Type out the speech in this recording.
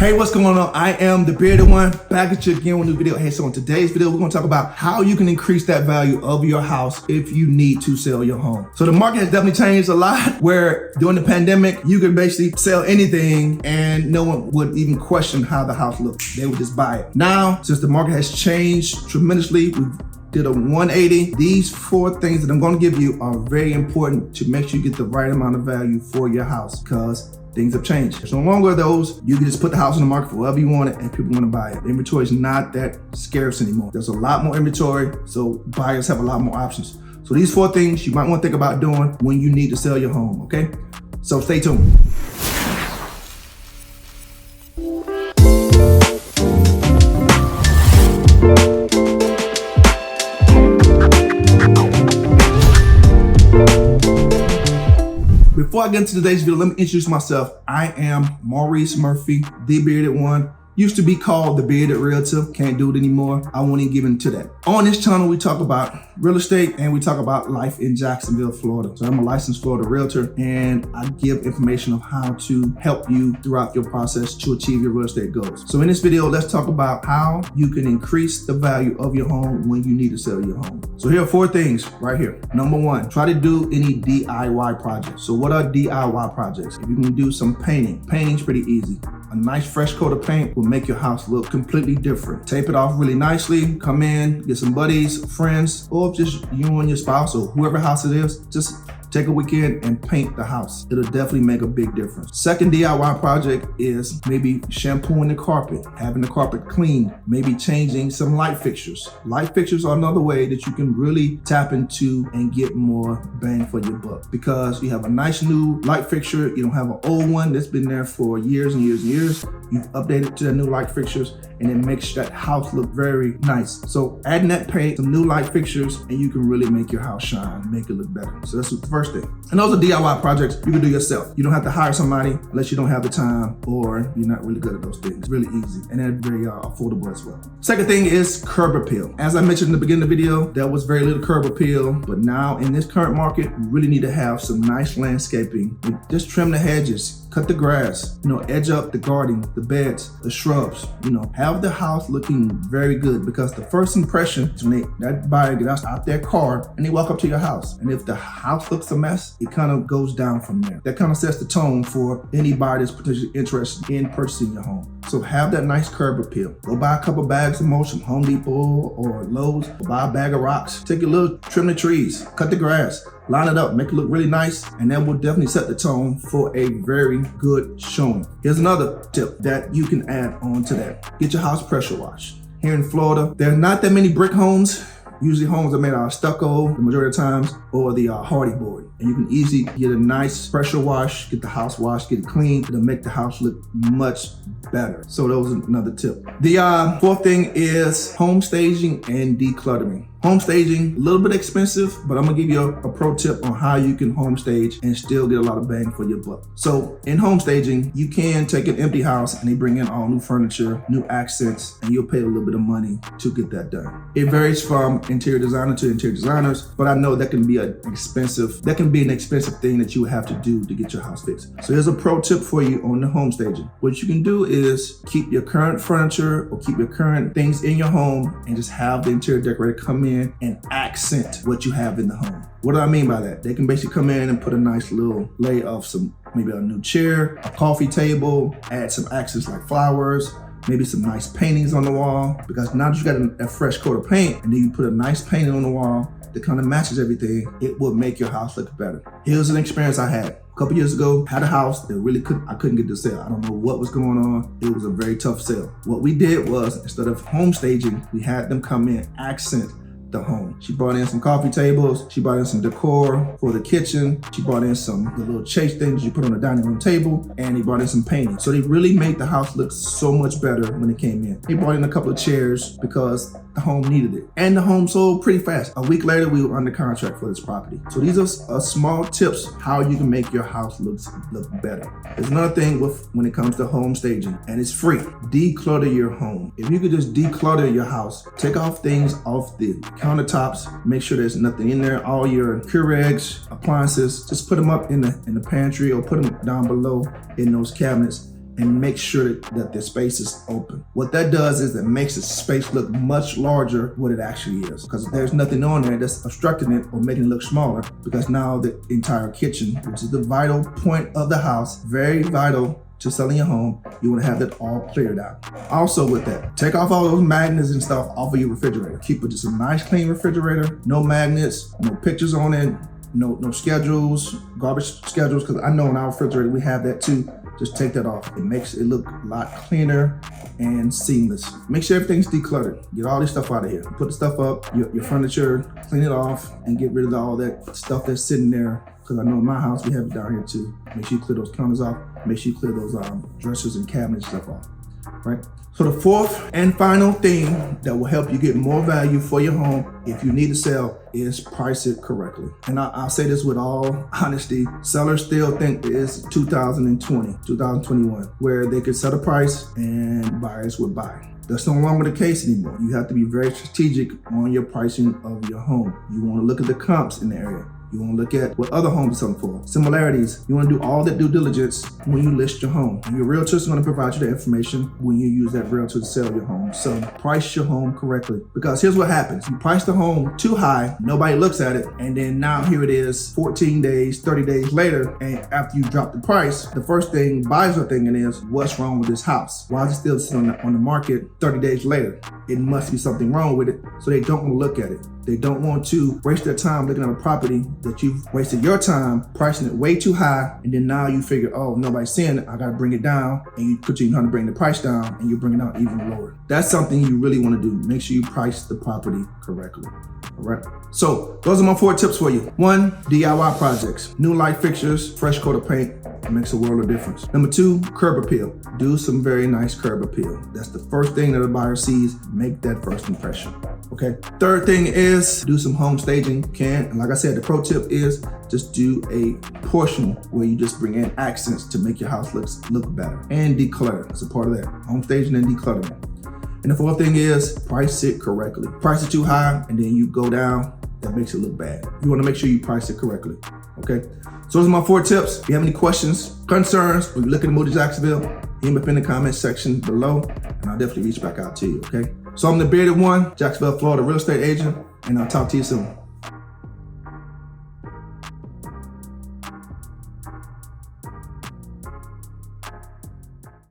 Hey, what's going on? I am the Bearded One, back at you again with a new video. Hey, so in today's video, we're gonna talk about how you can increase that value of your house if you need to sell your home. So the market has definitely changed a lot, where during the pandemic, you could basically sell anything and no one would even question how the house looked. They would just buy it. Now, since the market has changed tremendously, we've did a 180. These 4 things that I'm gonna give you are very important to make sure you get the right amount of value for your house, because things have changed. There's no longer those, you can just put the house on the market for whoever you want it and people want to buy it. The inventory is not that scarce anymore. There's a lot more inventory, so buyers have a lot more options. So these 4 things you might want to think about doing when you need to sell your home, okay? So stay tuned. Before I get into today's video, let me introduce myself. I am Maurice Murphy, the Bearded One. Used to be called the Bearded Realtor, can't do it anymore. I won't even get into that. On this channel, we talk about real estate and we talk about life in Jacksonville, Florida. So I'm a licensed Florida realtor and I give information of how to help you throughout your process to achieve your real estate goals. So in this video, let's talk about how you can increase the value of your home when you need to sell your home. So here are 4 things right here. Number 1, try to do any DIY projects. So what are DIY projects? If you can do some painting, painting's pretty easy. A nice fresh coat of paint will make your house look completely different. Tape it off really nicely, come in, get some buddies, friends, or just you and your spouse or whoever house it is, just take a weekend and paint the house. It'll definitely make a big difference. Second DIY project is maybe shampooing the carpet, having the carpet cleaned, maybe changing some light fixtures. Light fixtures are another way that you can really tap into and get more bang for your buck, because you have a nice new light fixture, you don't have an old one that's been there for years and years and years. You've updated to the new light fixtures and it makes that house look very nice. So adding that paint, some new light fixtures, and you can really make your house shine, make it look better. So that's the first thing. And those are DIY projects you can do yourself. You don't have to hire somebody unless you don't have the time or you're not really good at those things. It's really easy and they're very affordable as well. Second thing is curb appeal. As I mentioned in the beginning of the video, there was very little curb appeal, but now in this current market, you really need to have some nice landscaping. Just trim the hedges, cut the grass, edge up the garden, the beds, the shrubs, have the house looking very good, because the first impression is when that buyer gets out their car and they walk up to your house. And if the house looks a mess, it kind of goes down from there. That kind of sets the tone for any buyer that's potentially interested in purchasing your home. So have that nice curb appeal. Go buy a couple bags of mulch from Home Depot or Lowe's, or buy a bag of rocks. Take a little, trim the trees, cut the grass, line it up, make it look really nice, and that will definitely set the tone for a very good showing. Here's another tip that you can add on to that. Get your house pressure washed. Here in Florida, there are not that many brick homes. Usually homes are made out of stucco the majority of times, or the hardy board. And you can easily get a nice pressure wash, get the house washed, get it clean. It'll make the house look much better. So that was another tip. The 4th thing is home staging and decluttering. Home staging, a little bit expensive, but I'm gonna give you a pro tip on how you can home stage and still get a lot of bang for your buck. So in home staging, you can take an empty house and they bring in all new furniture, new accents, and you'll pay a little bit of money to get that done. It varies from interior designer to interior designers, but I know that can be an expensive thing that you have to do to get your house fixed. So here's a pro tip for you on the home staging. What you can do is keep your current furniture or keep your current things in your home and just have the interior decorator come in and accent what you have in the home. What do I mean by that? They can basically come in and put a nice little lay of maybe a new chair, a coffee table, add some accents like flowers, maybe some nice paintings on the wall, because now that you got a fresh coat of paint and then you put a nice painting on the wall that kind of matches everything, it will make your house look better. Here's an experience I had. A couple years ago, had a house that I couldn't get to sell. I don't know what was going on. It was a very tough sale. What we did was, instead of home staging, we had them come in, accent the home. She brought in some coffee tables. She brought in some decor for the kitchen. She brought in the little chase things you put on the dining room table, and they brought in some painting. So they really made the house look so much better when it came in. They brought in a couple of chairs because the home needed it. And the home sold pretty fast. A week later, we were under contract for this property. So these are small tips how you can make your house look better. There's another thing when it comes to home staging, and it's free. Declutter your home. If you could just declutter your house, take off things off the countertops, make sure there's nothing in there, all your Keurigs, appliances, just put them up in the pantry or put them down below in those cabinets, and make sure that the space is open. What that does is it makes the space look much larger what it actually is, because there's nothing on there that's obstructing it or making it look smaller, because now the entire kitchen, which is the vital point of the house, very vital to selling your home, you want to have that all cleared out. Also with that, take off all those magnets and stuff off of your refrigerator. Keep it just a nice clean refrigerator, no magnets, no pictures on it, no schedules, garbage schedules, because I know in our refrigerator we have that too. Just take that off. It makes it look a lot cleaner and seamless. Make sure everything's decluttered. Get all this stuff out of here. Put the stuff up, your furniture, clean it off, and get rid of all that stuff that's sitting there. Because I know in my house we have it down here too. Make sure you clear those counters off. Make sure you clear those dressers and cabinets and stuff off. Right? So the fourth and final thing that will help you get more value for your home if you need to sell is price it correctly. And I'll say this with all honesty, sellers still think it's 2020, 2021, where they could set a price and buyers would buy. That's no longer the case anymore. You have to be very strategic on your pricing of your home. You want to look at the comps in the area. You want to look at what other homes are selling for. Similarities. You want to do all that due diligence when you list your home. And your realtor is going to provide you the information when you use that realtor to sell your home. So price your home correctly. Because here's what happens. You price the home too high, nobody looks at it, and then now here it is 14 days, 30 days later, and after you drop the price, the first thing buyers are thinking is, what's wrong with this house? Why is it still sitting on the market 30 days later? It must be something wrong with it, so they don't want to look at it. They don't want to waste their time looking at a property that you've wasted your time pricing it way too high, and then now you figure, oh, nobody's seeing it, I gotta bring it down, and you continue trying to bring the price down, and you bring it down even lower. That's something you really want to do. Make sure you price the property correctly. All right. So those are my 4 tips for you. 1, DIY projects. New light fixtures, fresh coat of paint. It makes a world of difference. Number 2, curb appeal. Do some very nice curb appeal. That's the first thing that a buyer sees. Make that first impression. Okay. 3rd thing is do some home staging. And like I said, the pro tip is just do a portion where you just bring in accents to make your house look better. And declutter. That's a part of that. Home staging and decluttering. And the 4th thing is price it correctly. Price it too high and then you go down, that makes it look bad. You want to make sure you price it correctly. Okay. So those are my 4 tips. If you have any questions, concerns, or you're looking to move to Jacksonville, hit me up in the comment section below and I'll definitely reach back out to you. Okay. So I'm the Bearded One, Jacksonville, Florida real estate agent, and I'll talk to you soon.